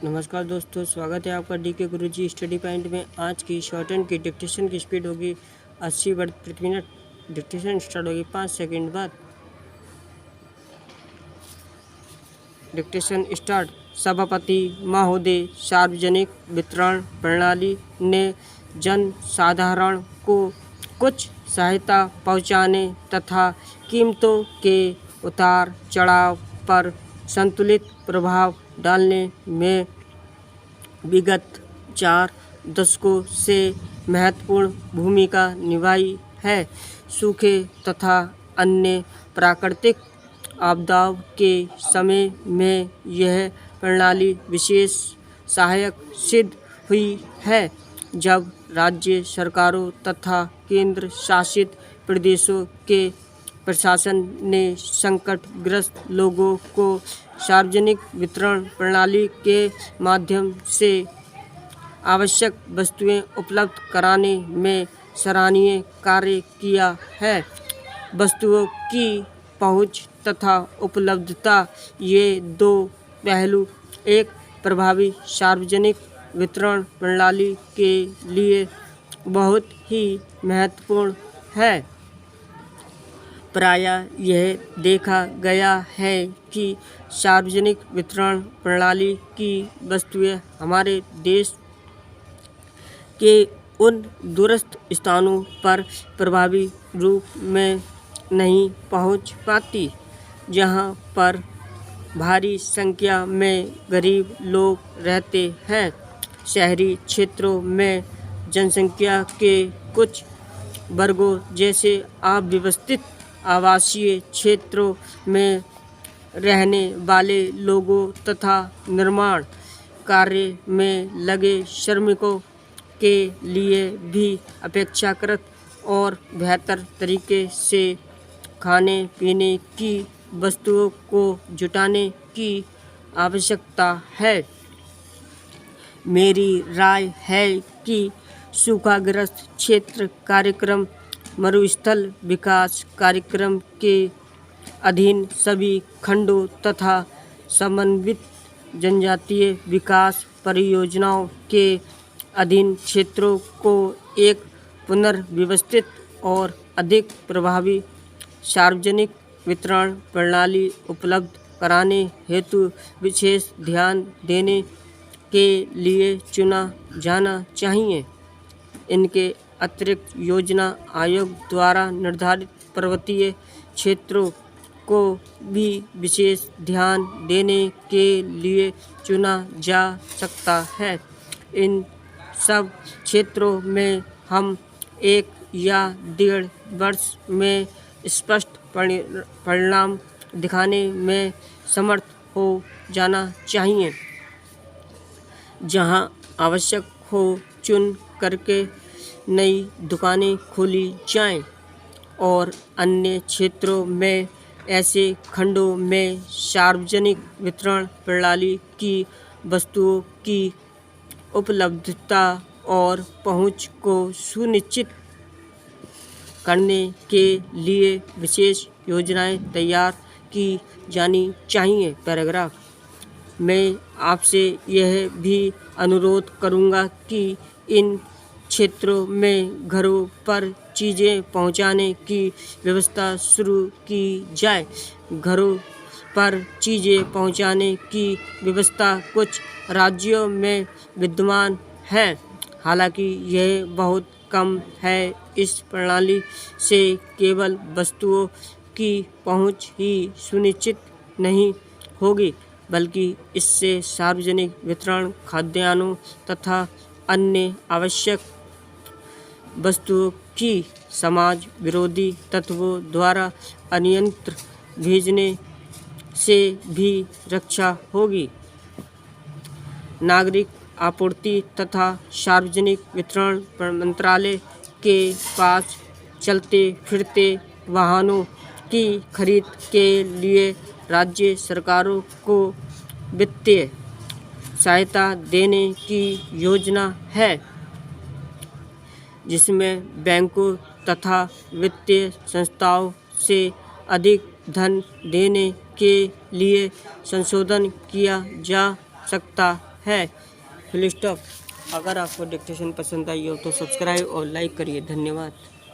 नमस्कार दोस्तों, स्वागत है आपका डीके गुरुजी स्टडी पॉइंट में। आज की शॉर्ट हैंड की डिक्टेशन की स्पीड होगी 80 वर्ड प्रति मिनट। डिक्टेशन स्टार्ट होगी 5 सेकंड बाद। Dictation start. सभापति महोदय, सार्वजनिक वितरण प्रणाली ने जन साधारण को कुछ सहायता पहुंचाने तथा कीमतों के उतार चढ़ाव पर संतुलित प्रभाव डालने में विगत 4 दशकों से महत्वपूर्ण भूमिका निभाई है। सूखे तथा अन्य प्राकृतिक आपदाओं के समय में यह प्रणाली विशेष सहायक सिद्ध हुई है, जब राज्य सरकारों तथा केंद्र शासित प्रदेशों के प्रशासन ने संकटग्रस्त लोगों को सार्वजनिक वितरण प्रणाली के माध्यम से आवश्यक वस्तुएं उपलब्ध कराने में सराहनीय कार्य किया है। वस्तुओं की पहुंच तथा उपलब्धता, ये दो पहलू एक प्रभावी सार्वजनिक वितरण प्रणाली के लिए बहुत ही महत्वपूर्ण है। प्रायः यह देखा गया है कि सार्वजनिक वितरण प्रणाली की वस्तुएं हमारे देश के उन दूरस्थ स्थानों पर प्रभावी रूप में नहीं पहुंच पाती, जहां पर भारी संख्या में गरीब लोग रहते हैं। शहरी क्षेत्रों में जनसंख्या के कुछ वर्गों जैसे अव्यवस्थित आवासीय क्षेत्रों में रहने वाले लोगों तथा निर्माण कार्य में लगे श्रमिकों के लिए भी अपेक्षाकृत और बेहतर तरीके से खाने पीने की वस्तुओं को जुटाने की आवश्यकता है। मेरी राय है कि सूखाग्रस्त क्षेत्र कार्यक्रम मरुस्थल विकास कार्यक्रम के अधीन सभी खंडों तथा समन्वित जनजातीय विकास परियोजनाओं के अधीन क्षेत्रों को एक पुनर्व्यवस्थित और अधिक प्रभावी सार्वजनिक वितरण प्रणाली उपलब्ध कराने हेतु विशेष ध्यान देने के लिए चुना जाना चाहिए। इनके अतिरिक्त योजना आयोग द्वारा निर्धारित पर्वतीय क्षेत्रों को भी विशेष ध्यान देने के लिए चुना जा सकता है। इन सब क्षेत्रों में हम 1 या 1.5 वर्ष में स्पष्ट परिणाम दिखाने में समर्थ हो जाना चाहिए। जहां आवश्यक हो चुन करके नई दुकानें खोली जाएं और अन्य क्षेत्रों में ऐसे खंडों में सार्वजनिक वितरण प्रणाली की वस्तुओं की उपलब्धता और पहुंच को सुनिश्चित करने के लिए विशेष योजनाएं तैयार की जानी चाहिए। पैराग्राफ। मैं आपसे यह भी अनुरोध करूंगा कि इन क्षेत्रों में घरों पर चीज़ें पहुंचाने की व्यवस्था शुरू की जाए। घरों पर चीज़ें पहुंचाने की व्यवस्था कुछ राज्यों में विद्यमान है, हालांकि यह बहुत कम है। इस प्रणाली से केवल वस्तुओं की पहुंच ही सुनिश्चित नहीं होगी, बल्कि इससे सार्वजनिक वितरण, खाद्यान्नों तथा अन्य आवश्यक वस्तुओं की समाज विरोधी तत्वों द्वारा अनियंत्रित भेजने से भी रक्षा होगी। नागरिक आपूर्ति तथा सार्वजनिक वितरण मंत्रालय के पास चलते फिरते वाहनों की खरीद के लिए राज्य सरकारों को वित्तीय सहायता देने की योजना है, जिसमें बैंकों तथा वित्तीय संस्थाओं से अधिक धन देने के लिए संशोधन किया जा सकता है फुल स्टॉप। अगर आपको डिक्टेशन पसंद आई हो तो सब्सक्राइब और लाइक करिए। धन्यवाद।